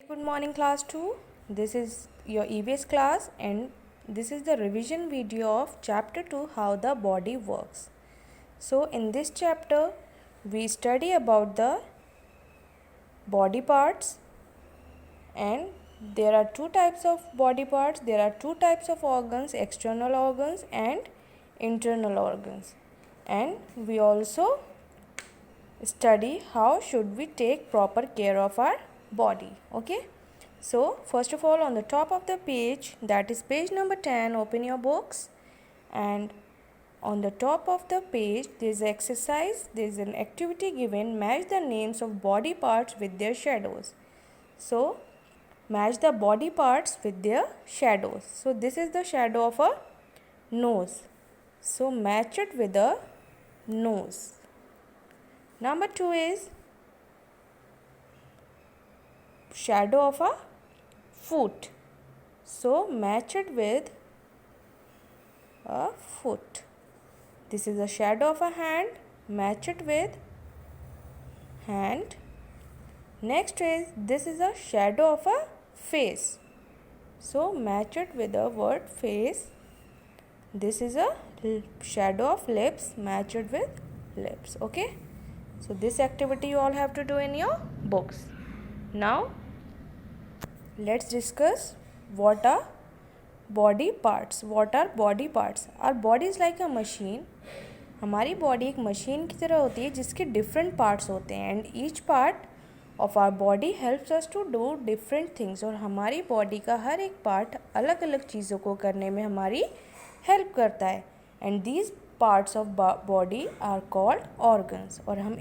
Good morning class 2. This is your EVS class and this is the revision video of chapter 2 how the body works. So in this chapter we study about the body parts, and there are two types of body parts. There are two types of organs, external organs and internal organs. And we also study how should we take proper care of our body. Okay, so first of all, on the top of the page, that is page number 10, open your books, and on the top of the page there is an exercise, there is an activity given, match the names of body parts with their shadows. So match the body parts with their shadows. So this is the shadow of a nose, so match it with a nose. Number 2 is shadow of a foot, so match it with a foot. This is a shadow of a hand, match it with hand. Next is, this is a shadow of a face, so match it with the word face. This is a shadow of lips, match it with lips. Okay, so this activity you all have to do in your books. Now let's discuss what are body parts. What are body parts? Our body is like a machine. हमारी body एक machine की तरह होती है जिसके different parts होते हैं, and each part of our body helps us to do different things. और हमारी बॉडी का हर एक पार्ट अलग अलग चीज़ों को करने में हमारी हेल्प करता है, and these parts of body are called organs. और हम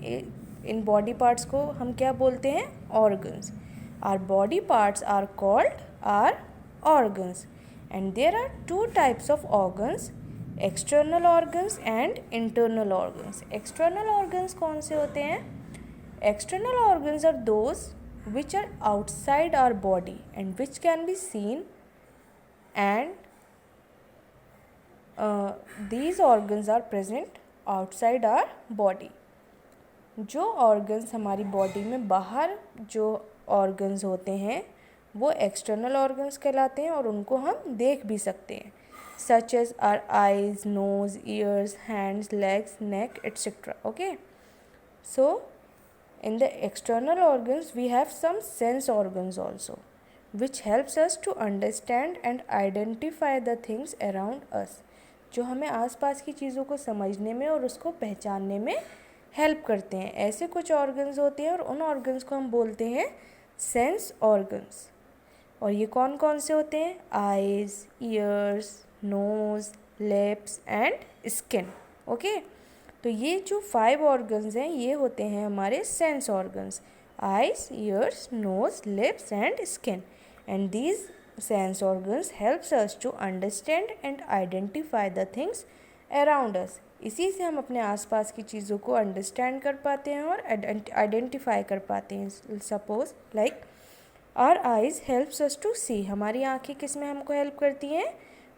इन बॉडी पार्ट्स को हम क्या बोलते हैं? Organs. Our body parts are called are organs, and there are two types of organs, external organs and internal organs. External organs कौन से होते हैं? External organs are those which are outside our body and which can be seen, and these organs are present outside our body. जो organs हमारी body में बाहर जो organs होते हैं वो external organs कहलाते हैं और उनको हम देख भी सकते हैं, such as our eyes, nose, ears, hands, legs, neck, etc. Okay, so in the external organs we have some sense organs also, which helps us to understand and identify the things around us. जो हमें आसपास की चीज़ों को समझने में और उसको पहचानने में हेल्प करते हैं. ऐसे कुछ ऑर्गन्स होते हैं और उन ऑर्गन्स को हम बोलते हैं सेंस ऑर्गन्स. और ये कौन कौन से होते हैं? Eyes, ears, nose, lips and skin. Okay, तो ये जो 5 ऑर्गन्स हैं ये होते हैं हमारे sense organs. Eyes, ears, nose, lips and skin. And these sense organs helps us to understand and identify the things around us. इसी से हम अपने आसपास की चीज़ों को अंडरस्टैंड कर पाते हैं और आइडेंटिफाई कर पाते हैं. Suppose like our eyes helps us to see. हमारी आँखें किस में हमको हेल्प करती हैं?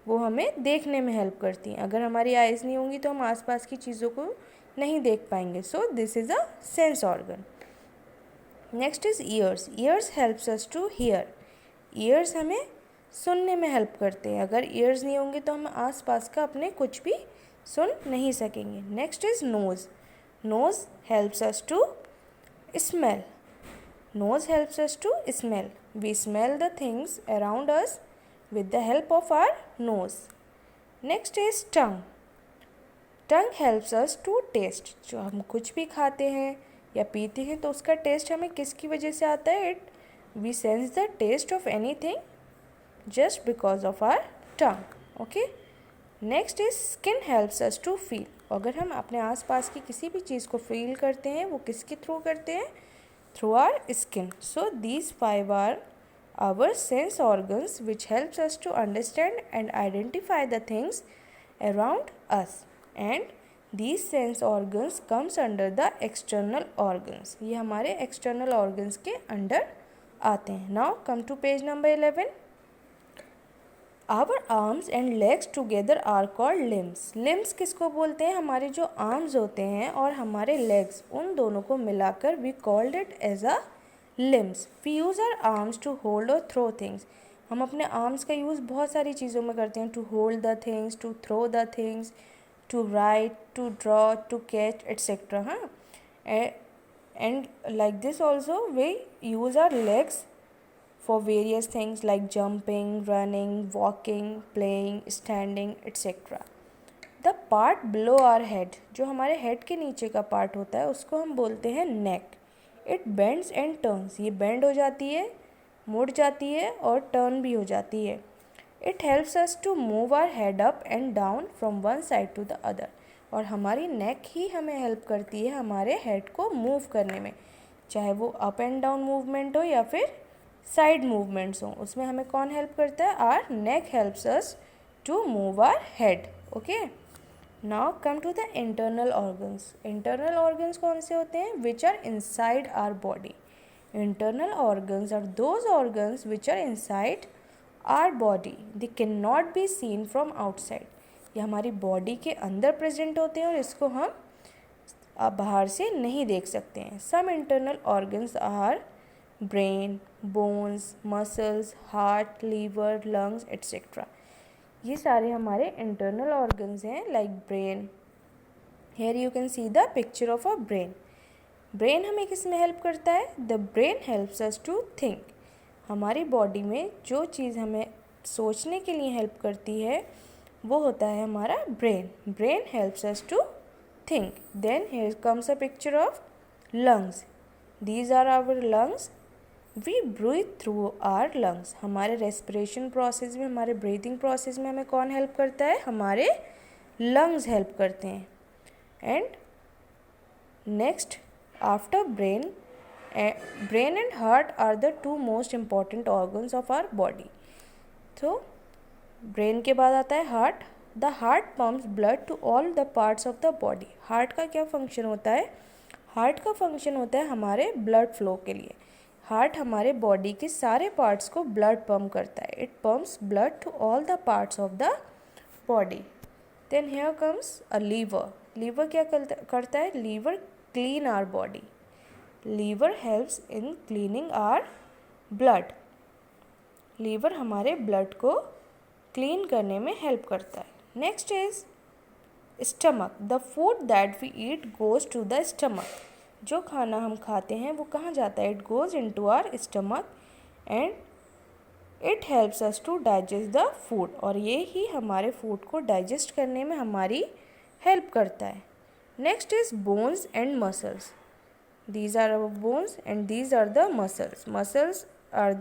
वो हमें देखने में हेल्प करती हैं. अगर हमारी आइज़ नहीं होंगी तो हम आसपास की चीज़ों को नहीं देख पाएंगे. So this is a sense organ. Next is ears. Ears helps us to hear. Ears हमें सुनने में हेल्प करते हैं. अगर ईयर्स नहीं होंगे तो हम आसपास का अपने कुछ भी सुन नहीं सकेंगे. Next is nose. Nose helps us to smell. Nose helps us to smell. We smell the things around us with the help of our nose. Next is tongue. Tongue helps us to taste. जो हम कुछ भी खाते हैं या पीते हैं तो उसका टेस्ट हमें किसकी वजह से आता है? We sense the taste of anything just because of our tongue. Okay, next is skin helps us to feel. अगर हम अपने आसपास की किसी भी चीज़ को फील करते हैं वो किसके थ्रू करते हैं? Through our skin. So these 5 are our sense organs which helps us to understand and identify the things around us, and these sense organs comes under the external organs. ये हमारे external organs के under आते हैं. Now come to page number 11. Our arms and legs together are called limbs. Limbs किसको बोलते हैं? हमारे जो आर्म्स होते हैं और हमारे लेग्स, उन दोनों को मिलाकर we called it as a limbs. We use our arms to hold or throw things. हम अपने आर्म्स का यूज़ बहुत सारी चीज़ों में करते हैं. To hold the things, to throw the things, to write, to draw, to catch etcetera. हाँ, and like this also we use our legs for various things like jumping, running, walking, playing, standing, etc. The part below our head, जो हमारे head के नीचे का part होता है उसको हम बोलते हैं neck. It bends and turns. ये बेंड हो जाती है, मुड़ जाती है और टर्न भी हो जाती है. It helps us to move our head up and down from one side to the other. और हमारी नेक ही हमें हेल्प करती है हमारे हेड को मूव करने में, चाहे वो अप एंड डाउन मूवमेंट हो या फिर साइड मूवमेंट्स हो. उसमें हमें कौन हेल्प करता है? Our neck helps us to move our head. Okay, now come to the internal organs. Internal organs कौन से होते हैं? Which are inside our body. Internal organs are those organs which are inside our body. They can not be seen from outside. ये हमारी body के अंदर present होते हैं और इसको हम बाहर से नहीं देख सकते हैं. Some internal organs are brain, bones, muscles, heart, liver, lungs etcetera. ये सारे हमारे इंटरनल ऑर्गन्स हैं. Like brain, here you can see the picture of a brain. Brain हमें किस में हेल्प करता है? The brain helps us to think. हमारी बॉडी में जो चीज़ हमें सोचने के लिए हेल्प करती है वो होता है हमारा brain. Brain helps us to think. Then here comes a picture of lungs. These are our lungs. We breathe through our lungs. हमारे respiration process में, हमारे breathing process में हमें कौन help करता है? हमारे lungs help करते हैं. And next, after brain, brain and heart are the two most important organs of our body. So brain के बाद आता है heart. The heart pumps blood to all the parts of the body. Heart का क्या function होता है? Heart का function होता है हमारे ब्लड फ्लो के लिए. हार्ट हमारे बॉडी के सारे पार्ट्स को ब्लड पम्प करता है. It pumps blood to all the parts of the body. Then here comes a liver. Liver क्या करता है? Liver clean our body. Liver helps in cleaning our blood. Liver हमारे blood को clean करने में help करता है. Next is stomach. The food that we eat goes to the stomach. जो खाना हम खाते हैं वो कहाँ जाता है? It goes into our stomach and it helps us to digest the food. और ये ही हमारे फूड को डाइजेस्ट करने में हमारी हेल्प करता है. Next is bones and muscles. These are our bones and these are the muscles. Muscles are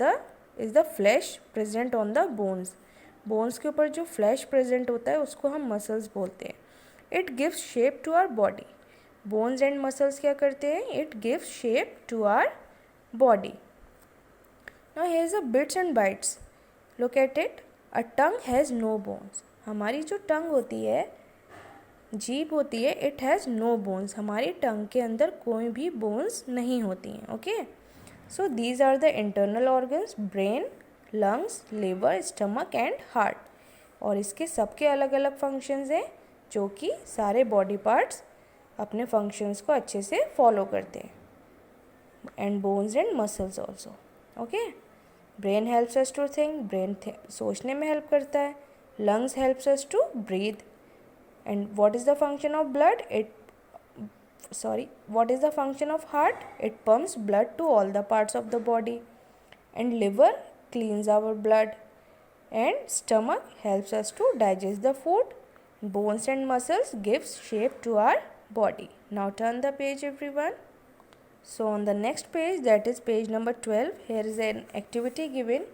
is the flesh present on the bones. Bones के ऊपर जो फ्लैश प्रेजेंट होता है उसको हम मसल्स बोलते हैं. It gives shape to our body. Bones and muscles क्या करते हैं? It gives shape to our body. Now here is a bits and bites. Look at it. A tongue has no bones. हमारी जो टंग होती है, जीभ होती है, इट हैज़ नो बोन्स. हमारी टंग के अंदर कोई भी बोन्स नहीं होती हैं. Okay, so these are the internal organs. Brain, lungs, liver, stomach and heart. और इसके सबके अलग अलग फंक्शंस हैं जो कि सारे बॉडी पार्ट्स अपने फंक्शंस को अच्छे से फॉलो करते हैं. And bones and muscles also. Okay, brain helps us to think. Brain सोचने में हेल्प करता है. Lungs helps us to breathe. And what is the function of blood? what is the function of heart? It pumps blood to all the parts of the body. And liver cleans our blood. And stomach helps us to digest the food. Bones and muscles gives shape to our body. Now turn the page, everyone. So on the next page, that is page number 12, here is an activity given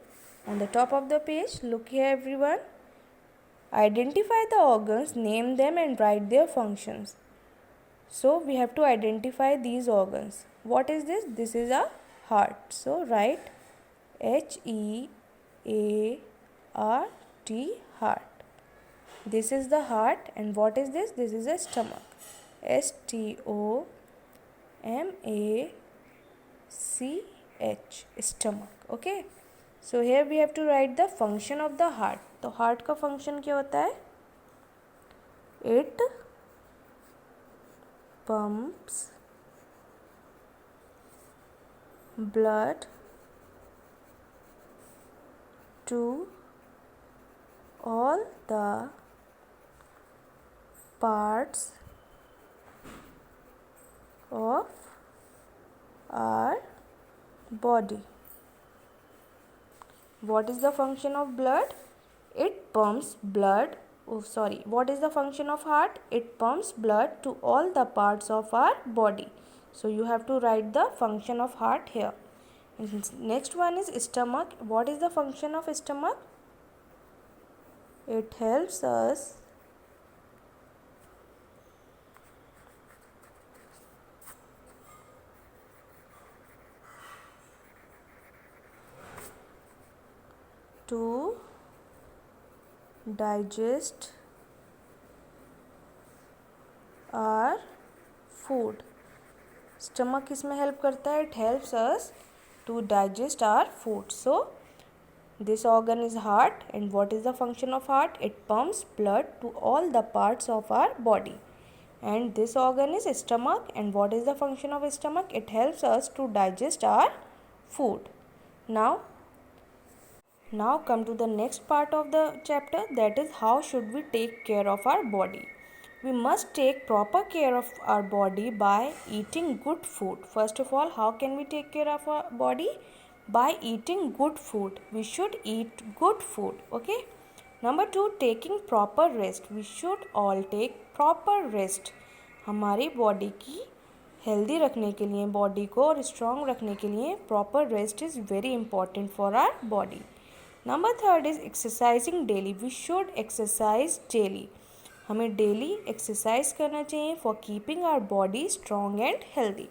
on the top of the page. Look here, everyone. Identify the organs, name them and write their functions. So we have to identify these organs. What is this? This is a heart. So write HEART, heart. This is the heart. And what is this? This is a stomach. STOMACH, stomach. Okay, so here we have to write the function of the heart. तो heart का function क्या होता है? It pumps blood to all the parts of our body. What is the function of blood? It pumps blood. What is the function of heart? It pumps blood to all the parts of our body. So you have to write the function of heart here. Next one is stomach. What is the function of stomach? It helps us to digest our food. Stomach किसमें help करता है? It helps us to digest our food. So this organ is heart. And what is the function of heart? It pumps blood to all the parts of our body. And this organ is stomach. And what is the function of stomach? It helps us to digest our food. Now come to the next part of the chapter, that is how should we take care of our body. We must take proper care of our body by eating good food. First of all, how can we take care of our body? By eating good food. We should eat good food. Okay. Number 2, taking proper rest. We should all take proper rest. हमारी body की healthy रखने के लिए, body को और strong रखने के लिए proper rest is very important for our body. Number 3 is exercising daily. We should exercise daily. हमें डेली एक्सरसाइज करना चाहिए for keeping our body strong and healthy.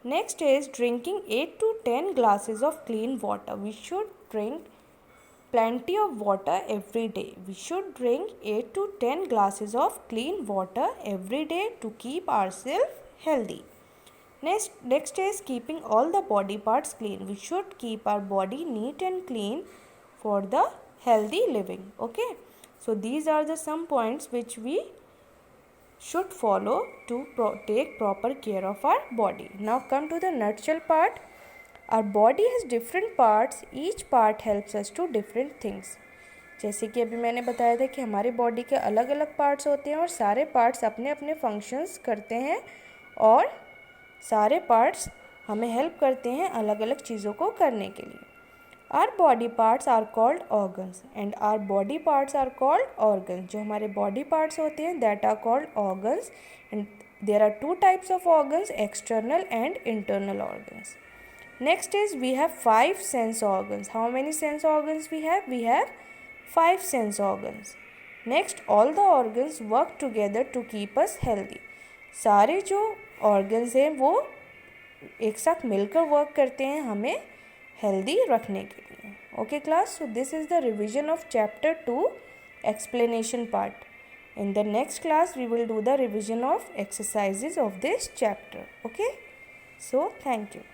Next is drinking 8 to 10 glasses of clean water. We should drink plenty of water every day. We should drink 8 to 10 glasses of clean water every day to keep ourselves healthy. Next is keeping all the body parts clean. We should keep our body neat and clean for the healthy living. Okay. So these are the some points which we should follow to take proper care of our body. Now come to the nutshell part. Our body has different parts. Each part helps us to different things. जैसे कि अभी मैंने बताया था कि हमारे body के अलग अलग पार्ट्स होते हैं और सारे पार्ट्स अपने अपने फंक्शंस करते हैं और सारे पार्ट्स हमें हेल्प करते हैं अलग अलग चीज़ों को करने के लिए. Our body parts are called organs and our body parts are called organs. जो हमारे body parts होते हैं that are called organs, and there are 2 types of organs, external and internal organs. Next is we have 5 sense organs. How many sense organs we have? We have 5 sense organs. Next, all the organs work together to keep us healthy. सारे जो organs हैं वो एक साथ मिलकर work करते हैं हमें healthy रखने के लिए. Okay class, so this is the revision of chapter 2 explanation part. In the next class we will do the revision of exercises of this chapter. Okay, so thank you.